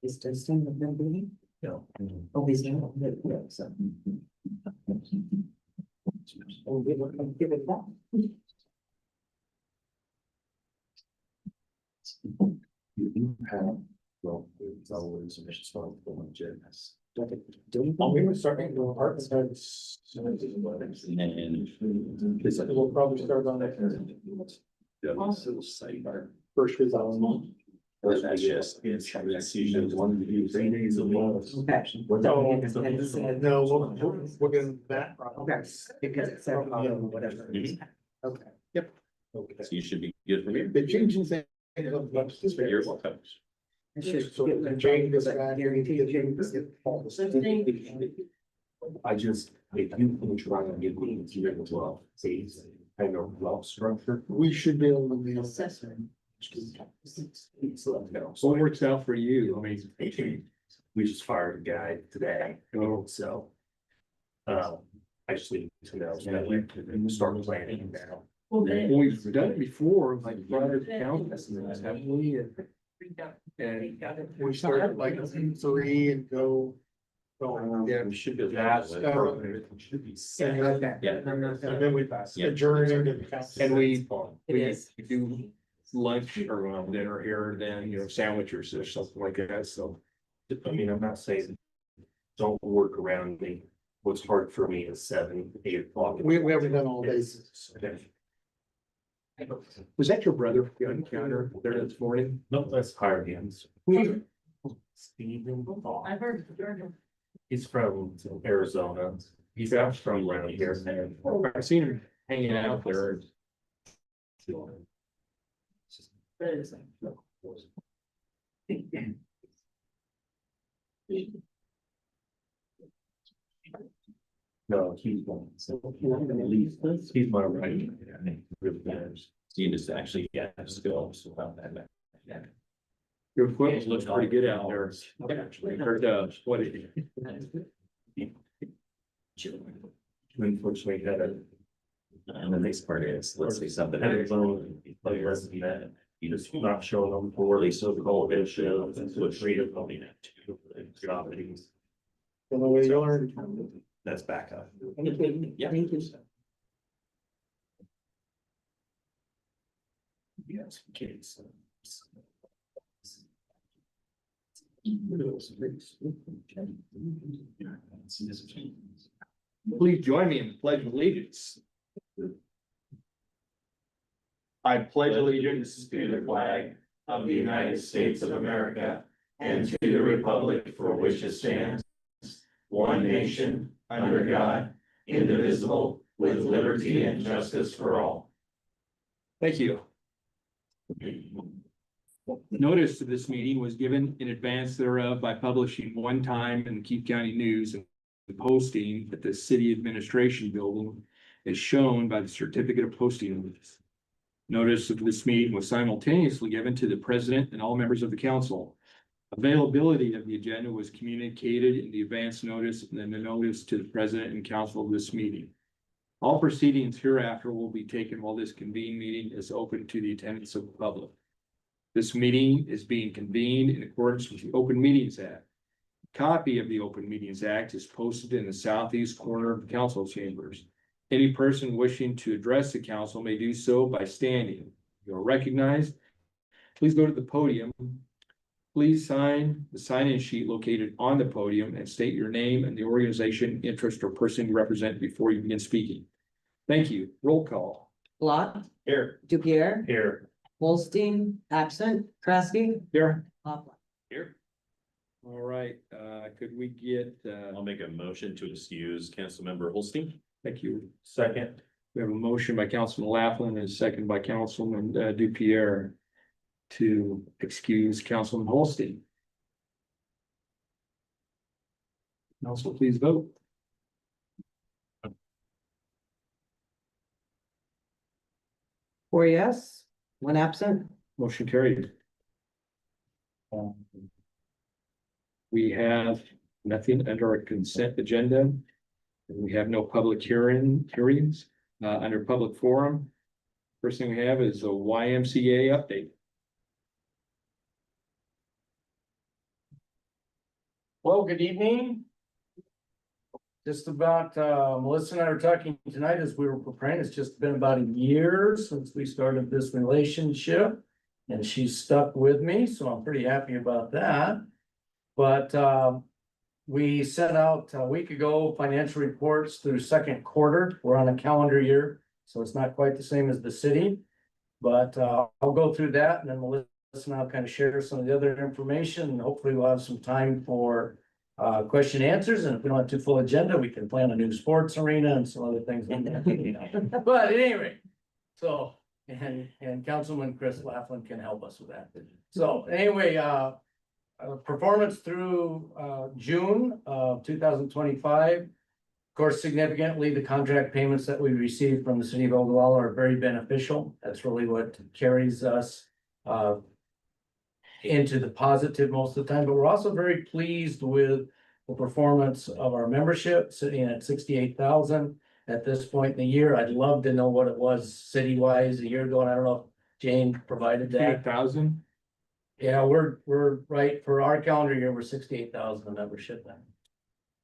Is Dustin with them being? No. Oh, he's not, yeah, so. Oh, give it back. You have, well, it's always a mission for gymnast. We were starting to art studies. And We'll probably start on that. First week of the month. That's just, it's usually 1 to 3 days a week. Okay. No, we're getting that. Okay, because it's seven, whatever. Okay. Okay. So you should be good for me. They changed things. You're welcome. I should So get rid of Jane is that, back. guarantee Jane is I just, if you can try and get me to as well, see, kind of well structured. We should be able to nail that. assessor. So What works out for you? I mean, we just fired a guy today, so. I just need to know that we can start planning now. we've done it before, like prior to council estimates, haven't we? And We started like 3 and go. Yeah. We should be. That's- Should be. Okay. Yeah. And then we Yeah. adjourn into the council. And we It is. do lunch or dinner here, then, sandwiches or something like that, so. I mean, I'm not saying, don't work around me. What's hard for me is 7, 8 o'clock. We haven't done all days. Was that your brother, the encounter there this morning? No, that's higher hands. Steven. I've heard. He's from Arizona. He's out from around here. I've seen him hanging out there. No, he's one. So he's my right. I think really matters. So you just actually get skills about that. Your equipment looks pretty good out there. Compared to what it. Unfortunately, had a. And the next part is, let's say something. Had his own, like, less than that. He just not showing up for at so called it shows and switch rate of only job. The way you learn. That's back up. Yeah. Thank you. Yes, kids. Please join me in the pledge of allegiance. I pledge allegiance To the flag of the United States of America and to the republic for which it stands, one nation, under God, indivisible, with liberty and justice for all. Thank you. Notice of this meeting was given in advance thereof by publishing one time in the Keith County News and posting at the city administration building as shown by the certificate of posting notice. Notice of this meeting was simultaneously given to the president and all members of the council. Availability of the agenda was communicated in the advance notice and then the notice to the president and council of this meeting. All proceedings hereafter will be taken while this convened meeting is open to the attendance of the public. This meeting is being convened in accordance with the Open Meetings Act. A copy of the Open Meetings Act is posted in the southeast corner of the council chambers. Any person wishing to address the council may do so by standing. You are recognized. Please go to the podium. Please sign the sign-in sheet located on the podium and state your name and the organization, interest, or person you represent before you begin speaking. Thank you. Roll call. Lot, Here. Dupier, Here. Holstein, absent, Kresge. Here. Hoffman. Here. All right, could we get, I'll make a motion to excuse Councilmember Holstein. thank you. Second. We have a motion by Councilman Laughlin and a second by Councilman Dupierre to excuse Councilman Holstein. Council, please vote. Four yes, one absent. Motion carried. We have nothing under our consent agenda. And we have no public hearings under public forum. First thing we have is a YMCA update. Well, good evening. Just about, Melissa and I were talking tonight as we were preparing, it's just been about a year since we started this relationship. And she's stuck with me, so I'm pretty happy about that. But, we sent out a week ago financial reports through second quarter. We're on a calendar year, so it's not quite the same as the city. But, I'll go through that and then Melissa and I'll kind of share some of the other information and hopefully we'll have some time for question and answers, and if we don't have too full agenda, we can plan a new sports arena and some other things. But at any rate, so, and Councilman Chris Laughlin can help us with that. So anyway, performance through June of 2025. Of course, significantly, the contract payments that we received from the city of Ogallala are very beneficial. That's really what carries us into the positive most of the time, but we're also very pleased with the performance of our membership, sitting at 68,000 at this point in the year. I'd love to know what it was city-wise a year ago, and I don't know if Jane provided that. 8,000? Yeah, we're right, for our calendar year, we're 68,000 in membership then.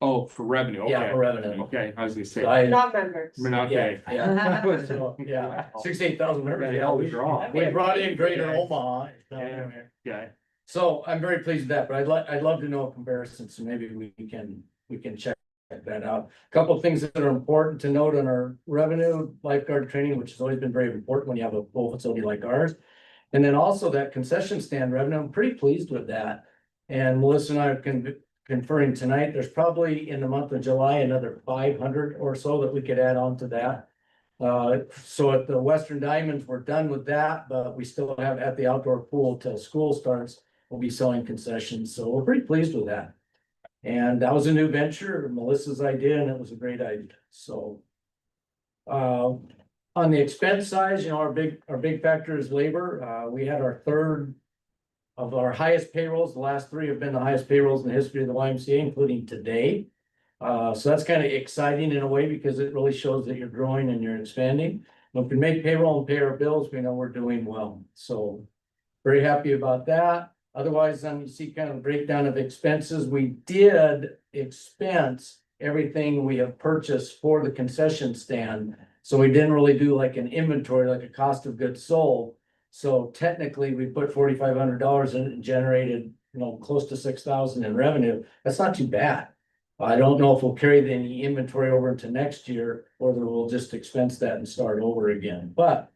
Oh, for revenue, okay. Yeah, for revenue. Okay, I was gonna say, So I, Not members. we're not, okay. yeah, so, yeah, 68,000 members. That hell was wrong. We brought in Greater Yeah. Omaha. Yeah. Yeah, So I'm very pleased with that, but I'd love to know a comparison, so maybe we can check that out. Couple of things that are important to note on our revenue, lifeguard training, which has always been very important when you have a full facility like ours. And then also that concession stand revenue, I'm pretty pleased with that. And Melissa and I are conferring tonight, there's probably in the month of July, another 500 or so that we could add on to that. So at the Western Diamonds, we're done with that, but we still have at the outdoor pool till school starts, we'll be selling concessions, so we're pretty pleased with that. And that was a new venture, Melissa's idea, and it was a great idea, so. On the expense side, you know, our big factor is labor. We had our third of our highest payrolls. The last three have been the highest payrolls in the history of the YMCA, including today. So that's kind of exciting in a way because it really shows that you're growing and you're expanding. If we can make payroll and pay our bills, we know we're doing well. So very happy about that. Otherwise, then you see kind of a breakdown of expenses. We did expense everything we have purchased for the concession stand. So we didn't really do like an inventory, like a cost of goods sold. So technically, we put $4,500 in it and generated, you know, close to 6,000 in revenue. That's not too bad. I don't know if we'll carry any inventory over into next year, or whether we'll just expense that and start over again. But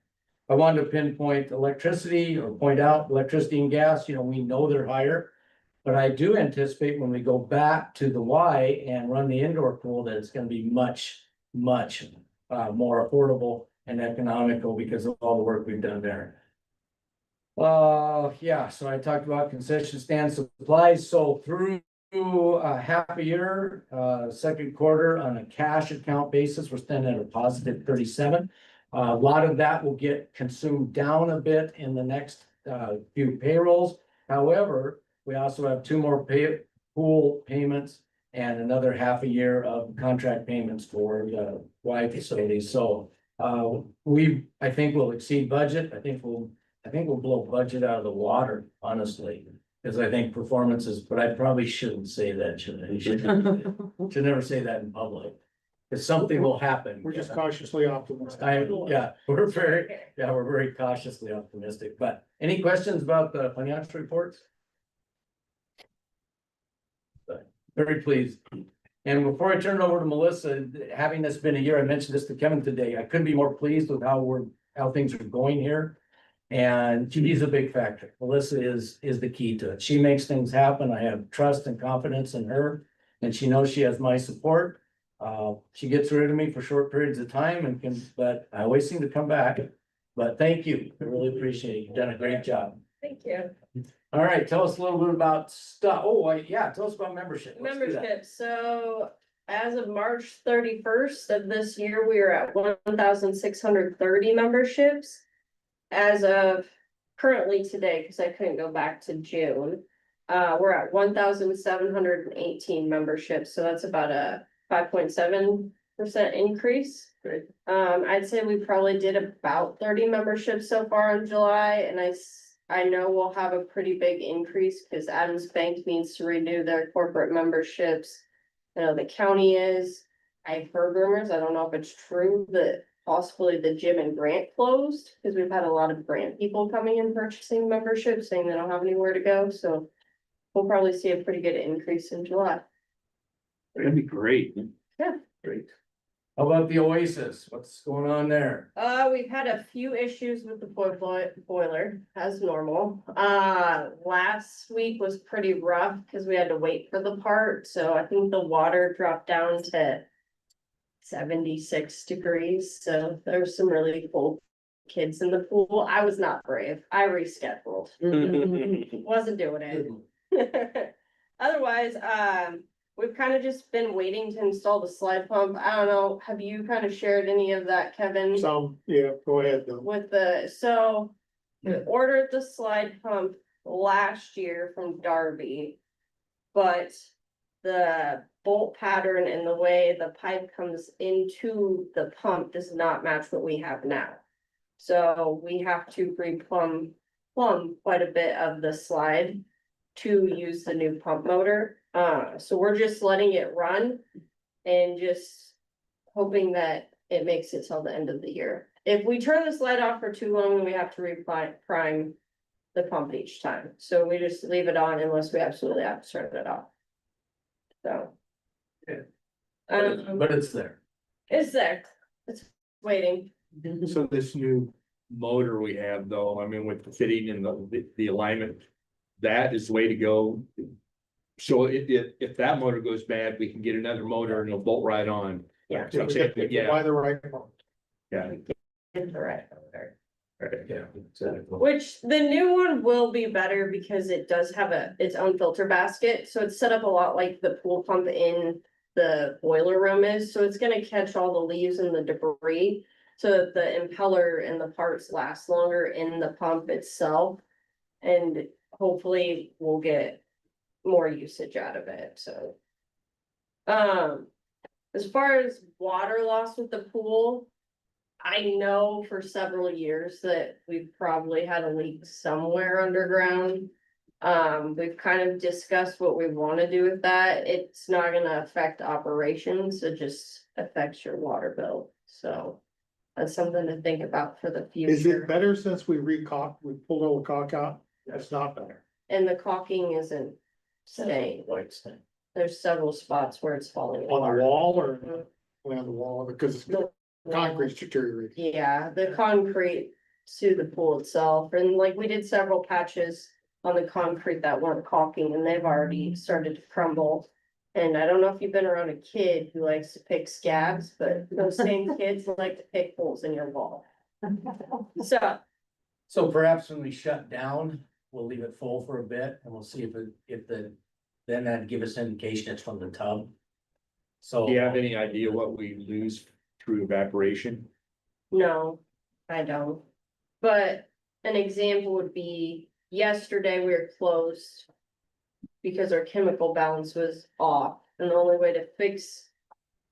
I wanted to pinpoint electricity, or point out electricity and gas, you know, we know they're higher. But I do anticipate when we go back to the Y and run the indoor pool, that it's gonna be much more affordable and economical because of all the work we've done there. Yeah, so I talked about concession stand supplies, so through half a year, second quarter on a cash account basis, we're standing at a positive 37. A lot of that will get consumed down a bit in the next few payrolls. However, we also have two more pool payments and another half a year of contract payments for the Y facilities. So I think we'll exceed budget. I think we'll blow budget out of the water, honestly. Because I think performance is, but I probably shouldn't say that, should I? Should never say that in public. Because something will happen. We're just cautiously optimistic. We're very cautiously optimistic, but any questions about the financial reports? Very pleased. And before I turn it over to Melissa, having this been a year, I mentioned this to Kevin today, I couldn't be more pleased with how things are going here. And she's a big factor. Melissa is the key to it. She makes things happen. I have trust and confidence in her, and she knows she has my support. She gets rid of me for short periods of time but I always seem to come back. But thank you. I really appreciate it. You've done a great job. Thank you. All right, tell us a little bit about stuff. Tell us about membership. Let's do that. Membership, so as of March 31st of this year, we are at 1,630 memberships. As of currently today, because I couldn't go back to June, we're at 1,718 memberships, so that's about a 5.7% increase. Great. I'd say we probably did about 30 memberships so far in July, and I know we'll have a pretty big increase because Adams Bank needs to renew their corporate memberships. You know, the county is, I've heard rumors, I don't know if it's true, that possibly the gym and Grant closed. Because we've had a lot of Grant people coming in purchasing memberships, saying they don't have anywhere to go, so. We'll probably see a pretty good increase in July. That'd be great. Great. How about the Oasis? What's going on there? We've had a few issues with the boiler, as normal. Last week was pretty rough because we had to wait for the part, so I think the water dropped down to 76 degrees, so there's some really cold kids in the pool. I was not brave. I rescheduled. Wasn't doing it. Otherwise, we've kind of just been waiting to install the slide pump. I don't know, have you kind of shared any of that, Kevin? Yeah, go ahead though. With so we ordered the slide pump last year from Darby. But the bolt pattern and the way the pipe comes into the pump does not match what we have now. So we have to plumb quite a bit of the slide to use the new pump motor. So we're just letting it run and just hoping that it makes it till the end of the year. If we turn the slide off for too long, then we have to prime the pump each time. So we just leave it on unless we absolutely have to turn it off. So. Yeah. But it's there. it's there. It's waiting. So this new motor we have though, I mean, with the fitting and the alignment, that is the way to go. So if that motor goes bad, we can get another motor and it'll bolt right on. Yeah. So I'm saying, yeah, Why the right one? yeah. It's the right motor. Yeah. Which the new one will be better because it does have its own filter basket, so it's set up a lot like the pool pump in the boiler room is, so it's gonna catch all the leaves and the debris. So that the impeller and the parts last longer in the pump itself. And hopefully we'll get more usage out of it, so. As far as water loss with the pool. I know for several years that we've probably had a leak somewhere underground. We've kind of discussed what we wanna do with that. It's not gonna affect operations, it just affects your water bill, so. That's something to think about for the Is future. it better since we pulled all the caulk out? It's not better. And the caulking isn't staying, there's several spots where it's falling On the apart. wall or on the wall because it's The concrete's deteriorating. Yeah, the concrete to the pool itself, and like we did several patches on the concrete that weren't caulking and they've already started to crumble. And I don't know if you've been around a kid who likes to pick scabs, but those same kids like to pick holes in your wall. So perhaps when we shut down, we'll leave it full for a bit and we'll see then that'd give us indication it's from the tub. So. Do you have any idea what we lose through evaporation? No, I don't. But an example would be yesterday we were closed. Because our chemical balance was off, and the only way to fix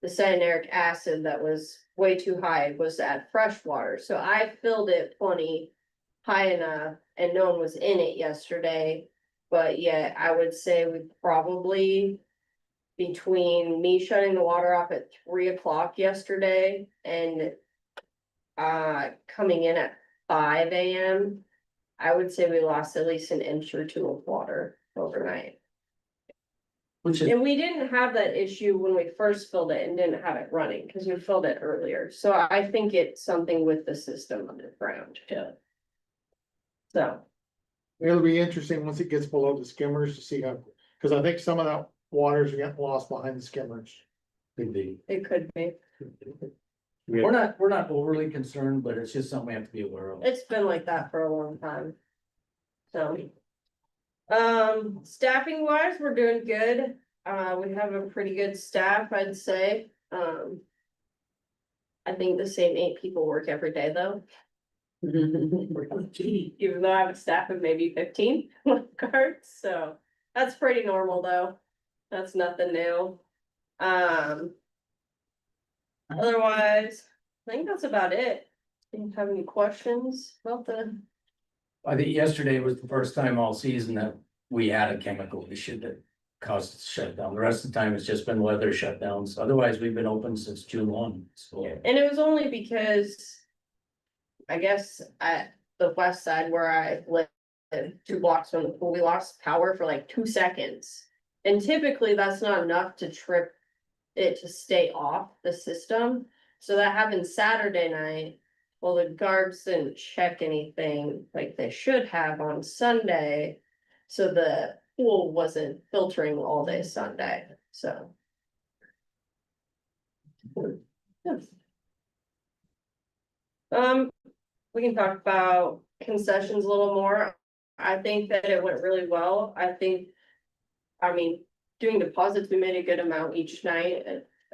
the cyanuric acid that was way too high was to add fresh water. So I filled it plenty high enough and no one was in it yesterday. But yet I would say we probably, between me shutting the water off at 3 o'clock yesterday and coming in at 5 AM, I would say we lost at least an inch or two of water overnight. Which is, And we didn't have that issue when we first filled it and didn't have it running, because we filled it earlier, so I think it's something with the system underground too. So, It'll be interesting once it gets below the skimmers to see how, because I think some of that water's getting lost behind the skimmers. could be. it could be, We're not overly concerned, but it's just something we have to be aware of. it's been like that for a long time. So. Staffing wise, we're doing good, we have a pretty good staff, I'd say, I think the same 8 people work every day though. Even though I have a staff of maybe 15 lifeguards, so that's pretty normal though. That's nothing new. Otherwise, I think that's about it. Do you have any questions about the I think yesterday was the first time all season that we had a chemical issue that caused us to shut down. The rest of the time it's just been weather shutdowns. Otherwise, we've been open since June 1, so. And it was only because I guess at the west side where I live, 2 blocks from the pool, we lost power for like 2 seconds. And typically that's not enough to trip it to stay off the system. So that happened Saturday night. Well, the guards didn't check anything like they should have on Sunday. So the pool wasn't filtering all day Sunday, so. Yes. We can talk about concessions a little more. I think that it went really well. I mean, doing deposits, we made a good amount each night.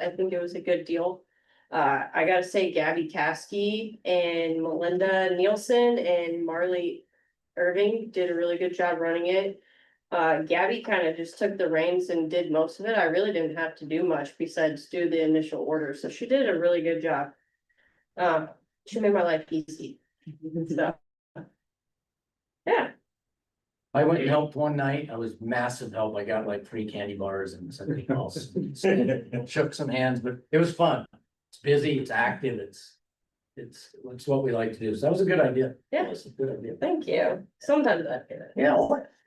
I think it was a good deal. I gotta say Gabby Caskey and Melinda Nielsen and Marley Irving did a really good job running it. Gabby kind of just took the reins and did most of it. I really didn't have to do much besides do the initial order, so she did a really good job. She made my life easy. So. Yeah. I went and helped one night. I was massive help. I got like 3 candy bars and something else. Shook some hands, but it was fun. It's busy, it's active, it's what we like to do. So that was a good idea. Yeah. That was a good idea. Thank you. Sometimes I do it. Yeah.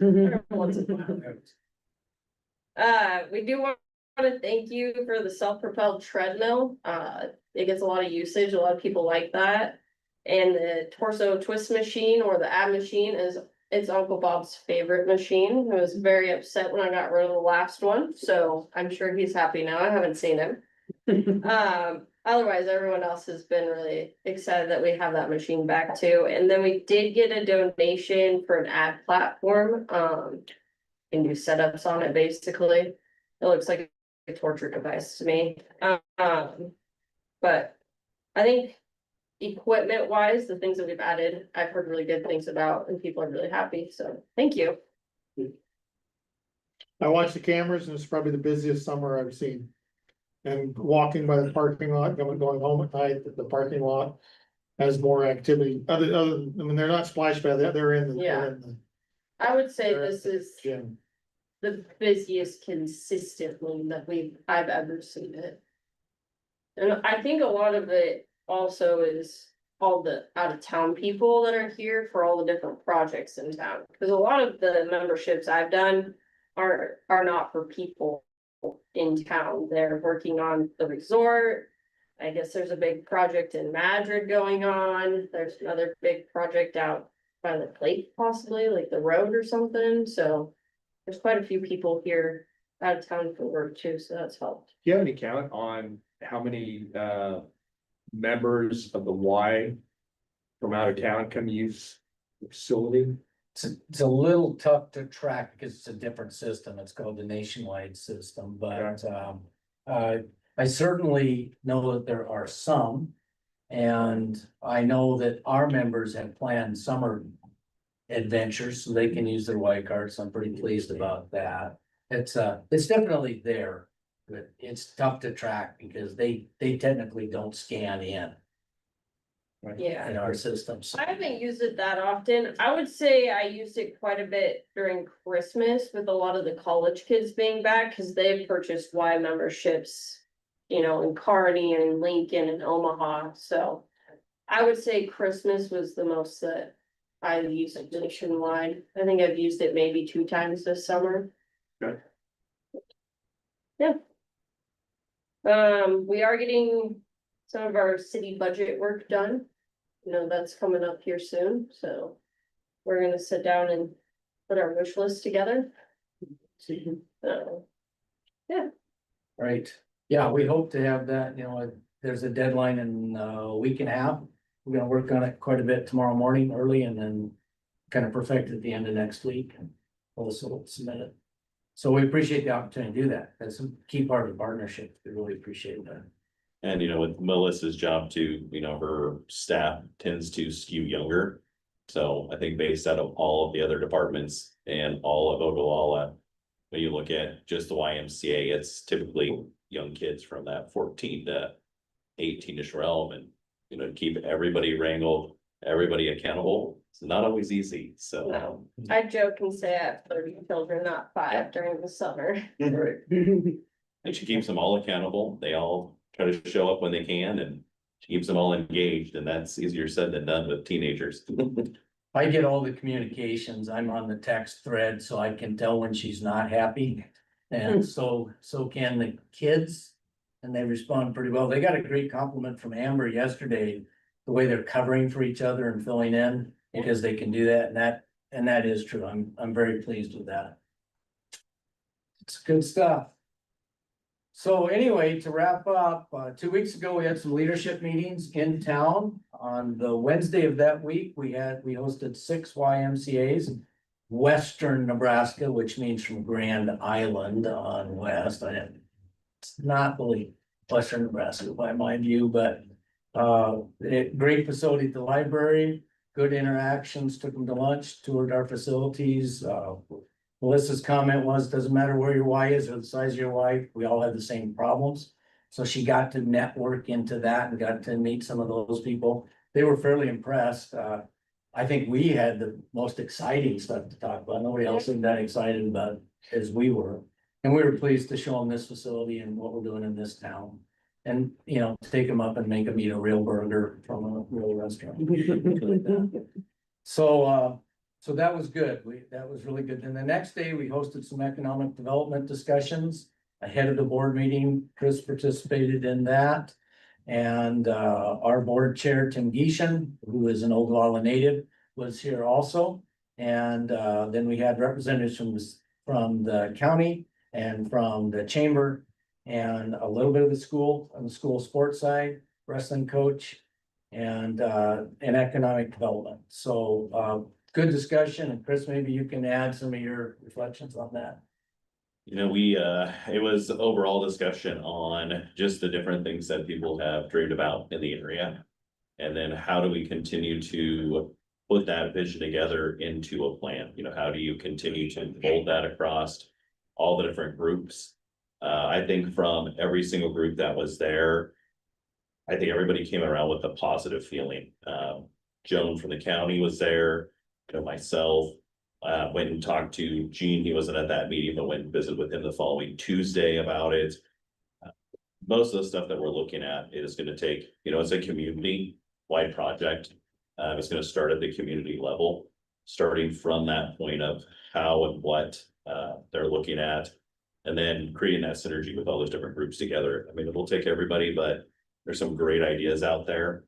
Every once in a while. We do want to thank you for the self-propelled treadmill. It gets a lot of usage. A lot of people like that. And the torso twist machine or the ab machine it's Uncle Bob's favorite machine. He was very upset when I got rid of the last one, so I'm sure he's happy now. I haven't seen him. Otherwise, everyone else has been really excited that we have that machine back too. And then we did get a donation for an ad platform. Can do setups on it basically. It looks like a torture device to me. But I think equipment wise, the things that we've added, I've heard really good things about and people are really happy. So thank you. I watched the cameras and it's probably the busiest summer I've seen. And walking by the parking lot, going home at night, the parking lot has more activity. Other than, I mean, they're not splash pad, they're in the. Yeah. they're in the- I would say they're at this the is Gym. the busiest consistently that I've ever seen it. And I think a lot of it also is all the out of town people that are here for all the different projects in town. Cause a lot of the memberships I've done are not for people in town. They're working on the resort. I guess there's a big project in Madrid going on. There's another big project out by the lake, possibly like the road or something. So there's quite a few people here out of town for work too, so that's helped. Do you have any count on how many members of the Y from out of town come use the facility? It's a little tough to track because it's a different system. It's called the nationwide system, but I certainly know that there are some. And I know that our members have planned summer adventures so they can use their Y cards. So I'm pretty pleased about that. It's definitely there, but it's tough to track because they technically don't scan in Yeah. our systems. I haven't used it that often. I would say I used it quite a bit during Christmas with a lot of the college kids being back because they've purchased Y memberships, you know, in Kearney and in Lincoln and Omaha. So I would say Christmas was the most that I've used it nationwide. I think I've used it maybe 2 times this summer. Okay. Yeah. We are getting some of our city budget work done. You know, that's coming up here soon, so we're gonna sit down and put our wish list together. So, Right, yeah, we hope to have that, there's a deadline in a week and a half. We're gonna work on it quite a bit tomorrow morning early and then kind of perfect at the end of next week and also submit it. So we appreciate the opportunity to do that. That's a key part of the partnership. We really appreciate that. And with Melissa's job too, her staff tends to skew younger. So I think based out of all of the other departments and all of Ogallala, when you look at just the YMCA, it's typically young kids from that 14 to 18ish realm and, to keep everybody wrangled, everybody accountable. It's not always easy, so. No. I joke and say I have 30 children, not 5 during the summer. Right. And she keeps them all accountable. They all try to show up when they can and she keeps them all engaged, and that's easier said than done with teenagers. I get all the communications. I'm on the text thread, so I can tell when she's not happy. And so can the kids. And they respond pretty well. They got a great compliment from Amber yesterday, the way they're covering for each other and filling in, because they can do that, and that is true. I'm very pleased with that. It's good stuff. So anyway, to wrap up, 2 weeks ago, we had some leadership meetings in town. On the Wednesday of that week, we hosted 6 YMCA's. Western Nebraska, which means from Grand Island on west. It's not really Western Nebraska by my view, but great facility at the library, good interactions, took them to lunch, toured our facilities. Melissa's comment was, doesn't matter where your Y is or the size of your Y, we all have the same problems. So she got to network into that and got to meet some of those people. They were fairly impressed. I think we had the most exciting stuff to talk about. Nobody else seemed that excited about it as we were. And we were pleased to show them this facility and what we're doing in this town. And, you know, take them up and make them eat a real burger from a real restaurant. So that was good. That was really good. And the next day we hosted some economic development discussions ahead of the board meeting. Chris participated in that. And our board chair, Tim Geishan, who is an Ogallala native, was here also. And then we had representatives from the county and from the chamber and a little bit of the school on the school sports side, wrestling coach and economic development. So good discussion. And Chris, maybe you can add some of your reflections on that. You know, it was overall discussion on just the different things that people have dreamed about in the area. And then how do we continue to put that vision together into a plan? You know, how do you continue to fold that across all the different groups? I think from every single group that was there, I think everybody came around with a positive feeling. Joan from the county was there, you know, myself. Went and talked to Gene. He wasn't at that meeting, but went and visited with him the following Tuesday about it. Most of the stuff that we're looking at is going to take, you know, it's a community-wide project. It's going to start at the community level, starting from that point of how and what they're looking at, and then creating that synergy with all those different groups together. I mean, it'll take everybody, but there's some great ideas out there.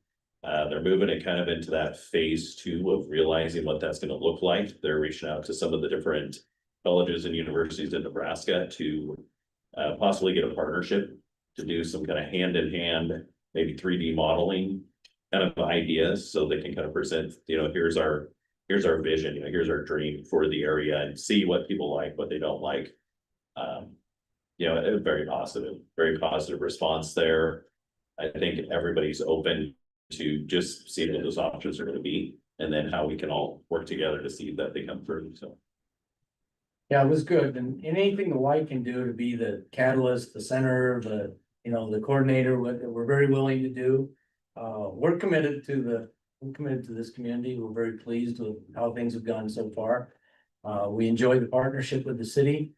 They're moving it kind of into that phase 2 of realizing what that's going to look like. They're reaching out to some of the different colleges and universities in Nebraska to possibly get a partnership to do some kind of hand-in-hand, maybe 3D modeling kind of ideas, so they can kind of present, you know, here's our vision, you know, here's our dream for the area, and see what people like, what they don't like. You know, a very positive response there. I think everybody's open to just see what those options are going to be, and then how we can all work together to see that they come through. So Yeah, it was good. And anything the Y can do to be the catalyst, the center, the coordinator, what we're very willing to do. We're committed to this community. We're very pleased with how things have gone so far. We enjoy the partnership with the city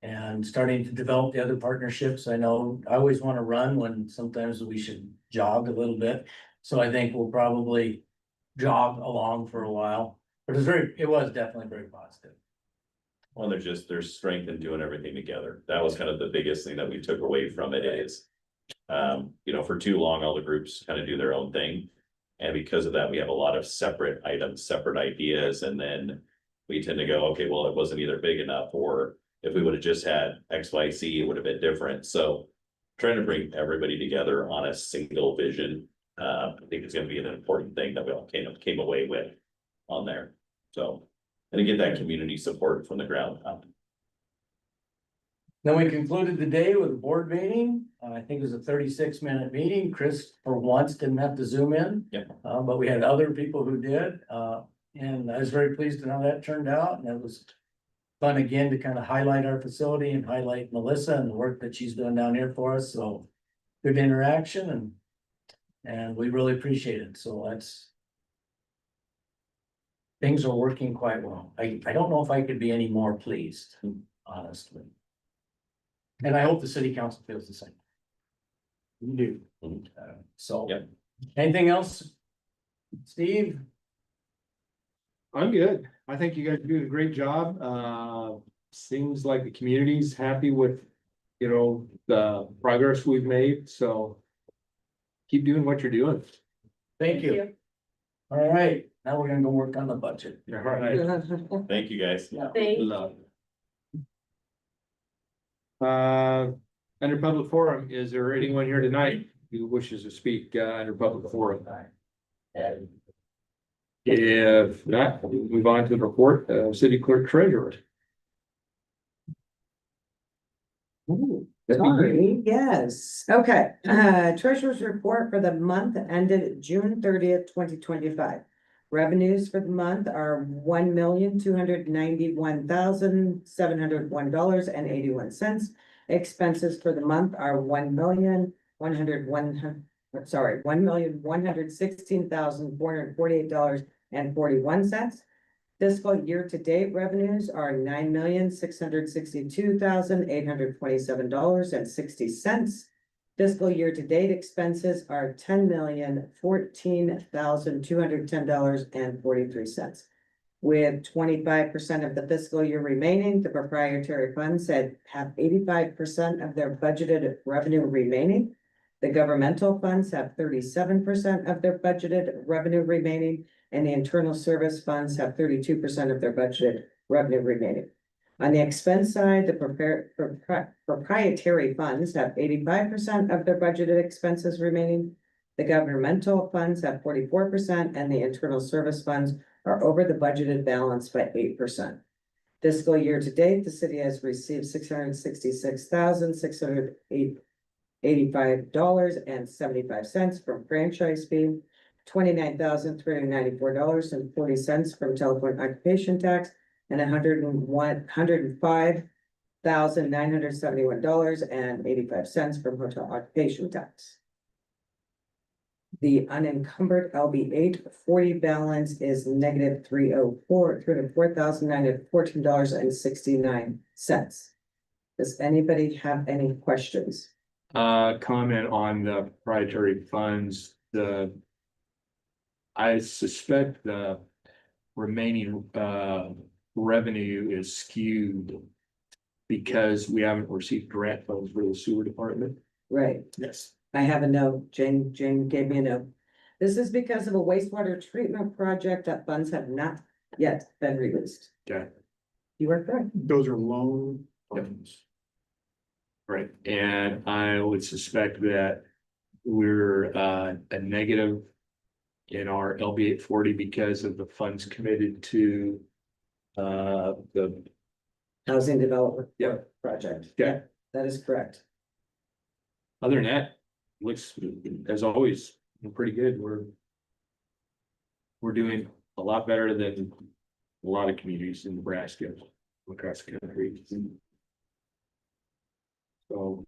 and starting to develop the other partnerships. I know I always want to run when sometimes we should jog a little bit. So I think we'll probably jog along for a while, but it was definitely very positive. well, there's strength in doing everything together. That was kind of the biggest thing that we took away from it is, you know, for too long, all the groups kind of do their own thing. And because of that, we have a lot of separate items, separate ideas, and then we tend to go, okay, well, it wasn't either big enough, or if we would have just had X, Y, Z, it would have been different. So trying to bring everybody together on a single vision, I think it's going to be an important thing that we all came away with on there. So, and to get that community support from the ground up. Then we concluded the day with a board meeting. I think it was a 36-minute meeting. Chris, for once, didn't have to zoom in. Yeah. But we had other people who did. And I was very pleased with how that turned out. And it was fun again to kind of highlight our facility and highlight Melissa and the work that she's doing down here for us. So good interaction and we really appreciate it. So things are working quite well. I don't know if I could be any more pleased, honestly. And I hope the city council feels the same. You do. So. Yep. Anything else? Steve? I'm good. I think you guys are doing a great job. Seems like the community's happy with, you know, the progress we've made, so. Keep doing what you're doing. Thank you. All right, now we're gonna go work on the budget. All right. Thank you, guys. Thank Love. Under public forum, is there anyone here tonight who wishes to speak, under public forum? If not, we'll move on to the report, city clerk treasurer. Sorry, yes, okay, treasurer's report for the month ended June 30th, 2025. Revenues for the month are $1,291,701.81. Expenses for the month are $1,116,448.41. Fiscal year-to-date revenues are $9,662,827.60. Fiscal year-to-date expenses are $10,014,210.43. With 25% of the fiscal year remaining, the proprietary funds have 85% of their budgeted revenue remaining. The governmental funds have 37% of their budgeted revenue remaining, and the internal service funds have 32% of their budgeted revenue remaining. On the expense side, the proprietary funds have 85% of their budgeted expenses remaining. The governmental funds have 44%, and the internal service funds are over the budgeted balance by 8%. Fiscal year to date, the city has received $666,685.75 from franchise fee, $29,394.40 from telephone occupation tax, and $105,971.85 from hotel occupation tax. The unencumbered LB-840 balance is negative $304,914.69. Does anybody have any questions? Comment on the proprietary funds, I suspect the remaining, revenue is skewed because we haven't received grant funds for the sewer department. Right. Yes. I have a note. Jane gave me a note. This is because of a wastewater treatment project that funds have not yet been released. Okay. You are correct. Those are loan funds. Right, and I would suspect that we're a negative in our LB-840 because of the funds committed to the, Housing Development Yeah. Project. Yeah. That is correct. other than that, looks, as always, pretty good. We're doing a lot better than a lot of communities in Nebraska across the country. So,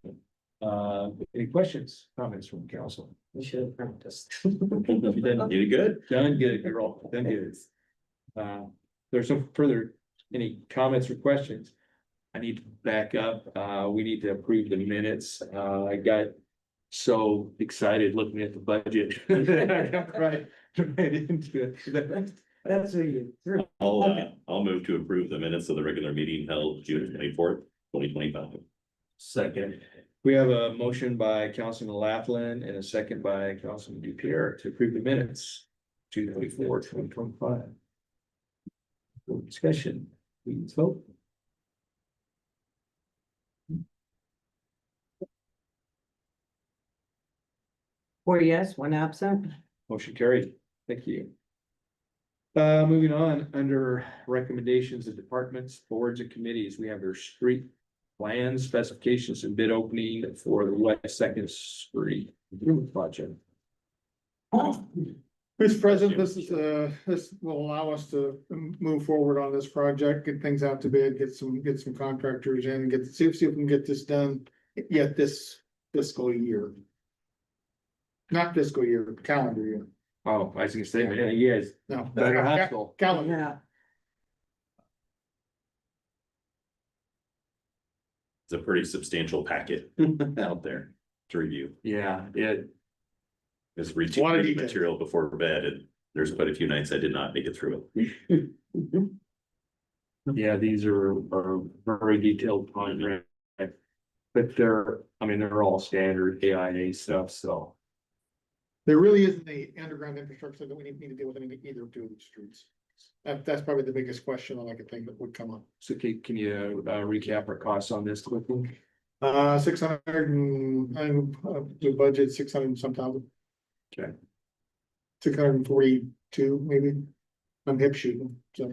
any questions, comments from council? We should have practiced. You did good. Done good, girl, done good. There's some further, any comments or questions? I need to back up, we need to approve the minutes, I got so excited looking at the budget. Right into it. That's what you threw. I'll move to approve the minutes of the regular meeting held June 24th, 2025. Second. We have a motion by Councilman Laughlin and a second by Councilman Dupierre to approve the minutes. June 24, 2025. Discussion, please vote. 4 yes, 1 absent. Motion carried. Thank you. Moving on, under recommendations of departments, boards and committees, we have their street plans, specifications and bid opening for the West Second Street improvement project. Mr. President, this will allow us to move forward on this project, get things out to bid, get some contractors in, see if we can get this done yet this fiscal year. Not fiscal year, calendar year. Oh, I was gonna say, yeah, you guys No. better hustle. Calendar. Yeah, It's a pretty substantial packet out there to review. Yeah, It's a lot of reading details. material before bed, and there's quite a few nights I did not make it through it. yeah, these are very detailed contract. But they're all standard AIA stuff, so. There really isn't the underground infrastructure that we need to deal with in either of these streets. That's probably the biggest question that I could think that would come up. So can you recap our costs on this quickly? 600 and, the budget, 600 and some thousand. Okay. 642, maybe. I'm hip shooting, so.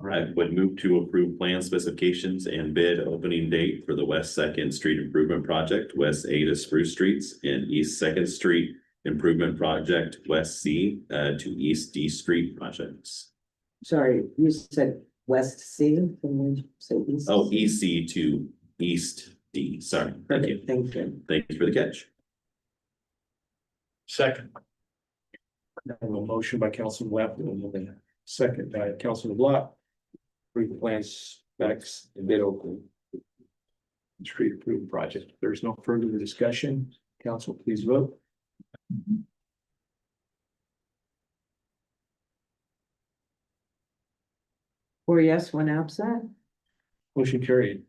I would move to approve plan specifications and bid opening date for the West Second Street Improvement Project, West A to Spruce Streets, and East Second Street Improvement Project, West C to East D Street projects. sorry, you said West C, can you say East? Oh, EC to East D, sorry, thank you. Perfect, thank you. Thank you for the catch. Second. I have a motion by Councilman Webb, and a second by Councilman Block. Brief plans, specs, and bid open. Street approved project. If there's no further discussion. Council, please vote. 4 yes, 1 absent. Motion carried.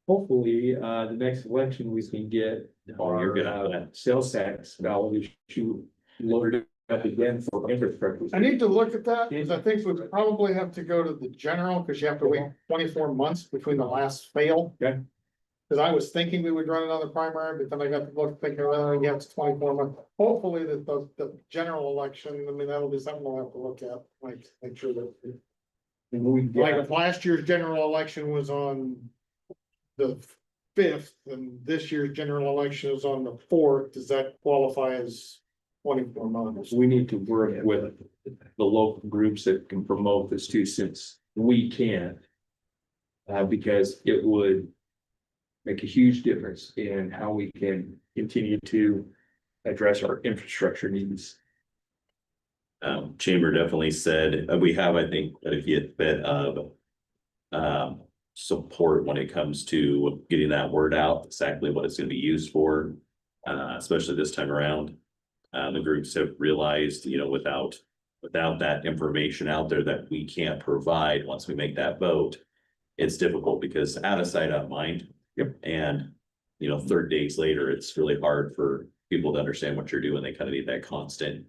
Hopefully, the next election we can get Oh, you're good at our that. sales tax ballot issue loaded up again for infrastructure. I need to look at that, because I think we probably have to go to the general, because you have to wait 24 months between the last fail. Okay. Because I was thinking we would run another primary, but then I got to look thinking, well, yeah, it's 24 months. Hopefully the general election, I mean, that'll be something we'll have to look at, like, make sure that. Like if last year's general election was on the 5th, and this year's general election is on the 4th, does that qualify as 24 months? We need to work with the local groups that can promote this too, since we can't. Because it would make a huge difference in how we can continue to address our infrastructure needs. Chamber definitely said, we have, I think, a bit of support when it comes to getting that word out, exactly what it's gonna be used for, especially this time around. The groups have realized, without that information out there that we can't provide once we make that vote, it's difficult because out of sight, out of mind. Yep. And, 30 days later, it's really hard for people to understand what you're doing. They kind of need that constant,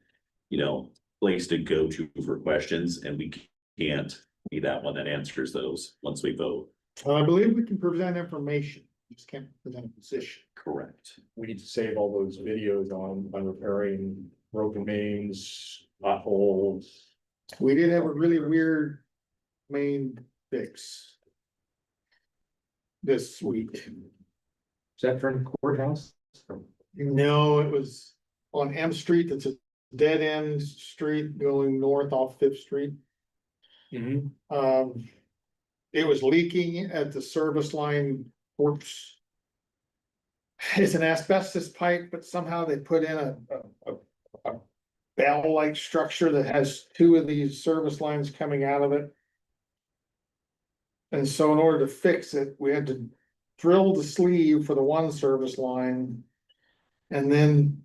place to go to for questions, and we can't be that one that answers those once we vote. I believe we can present information, we just can't present a position. Correct. We need to save all those videos on repairing broken mains, potholes. We did have a really weird main fix this week. Is that from the courthouse? No, it was on M Street, that's a dead end street going north off Fifth Street. Mm-hmm. It was leaking at the service line works. It's an asbestos pipe, but somehow they put in a bell-like structure that has 2 of these service lines coming out of it. And so in order to fix it, we had to drill the sleeve for the one service line. And then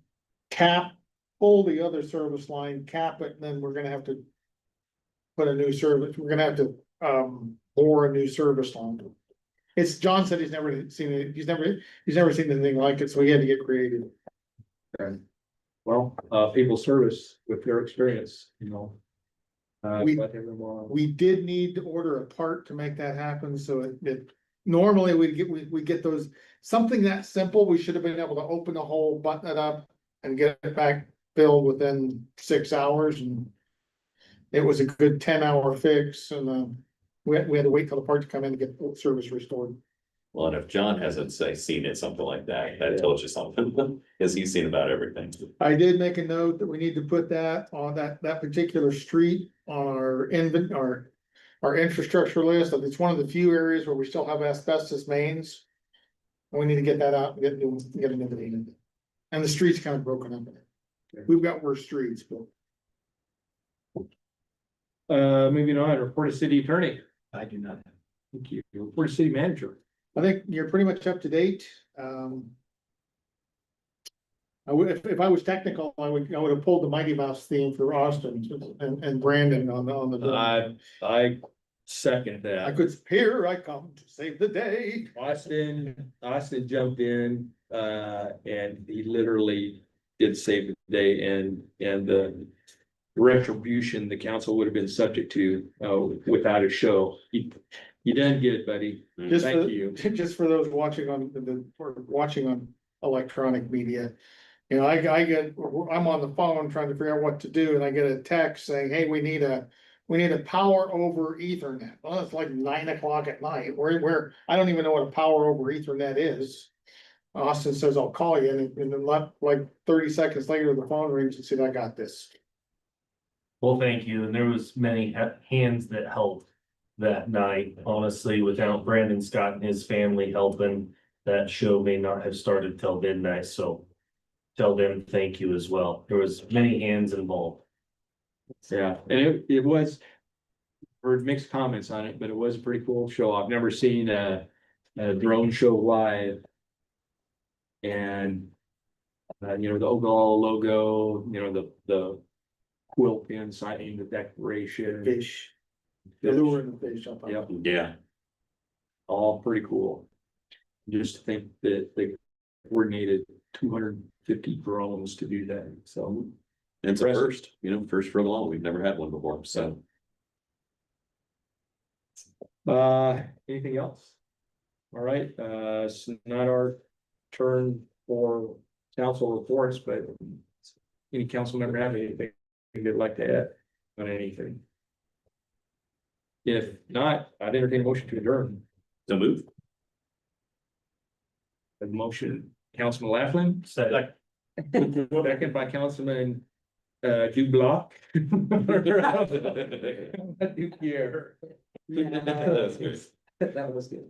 pull the other service line, cap it, and then we're gonna have to. Put a new service, we're gonna have to bore a new service line. John said he's never seen it, he's never seen anything like it, so he had to get creative. Well, people service with their experience, We- let everyone. We did need to order a part to make that happen, so it normally we get those, something that simple, we should have been able to open the hole, button it up. And get it back filled within 6 hours, and it was a good 10-hour fix, and we had to wait till the part to come in to get full service restored. Well, and if John hasn't seen it, something like that, that tells you something, because he's seen about everything. I did make a note that we need to put that on that particular street on our infrastructure list. It's one of the few areas where we still have asbestos mains. We need to get that out and get a new main. And the street's kind of broken up. We've got worse streets, but Moving on, report of city attorney. I do not. Thank you. Report of city manager. I think you're pretty much up to date. I would, if I was technical, I would have pulled the Mighty Mouse theme for Austin and Brandon on the. I second I that. could, here I come to save the day. Austin jumped in, and he literally did save the day and the retribution the council would have been subject to, without a show. You done good, buddy. Just Thank for, you. just for those watching on watching on electronic media. You know, I'm on the phone trying to figure out what to do and I get a text saying, hey, we need a power over Ethernet. Well, it's like 9 o'clock at night. I don't even know what a power over Ethernet is. Austin says, I'll call you, and then like 30 seconds later, the phone rings and said, I got this. Well, thank you. And there was many hands that helped that night. Honestly, without Brandon Scott and his family helping, that show may not have started till midnight. So tell them thank you as well. There was many hands involved. Yeah, and it was, heard mixed comments on it, but it was a pretty cool show. I've never seen a drone show live. And, you know, the Ogallala logo, you know, the quilt pin signing the declaration. Fish. The lure in the fish. I thought. Yep, Yeah, all pretty cool. Just to think that they coordinated 250 drones to do that, so. it's a first, first for a long, we've never had one before, so. Anything else? All right, it's not our turn for council reports, but any council member have anything they'd like to add on anything? If not, I'd entertain a motion to adjourn. So move. A motion, Councilman Laughlin, second by Councilman Dublock. Dupier. That was good.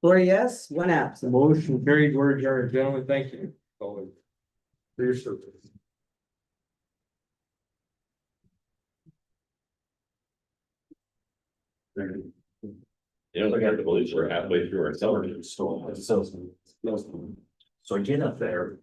4 yes, 1 absent. Motion carried, we're adjourned, gentlemen, thank you. Always. For your service. I can't believe we're halfway through our summer. So I get up there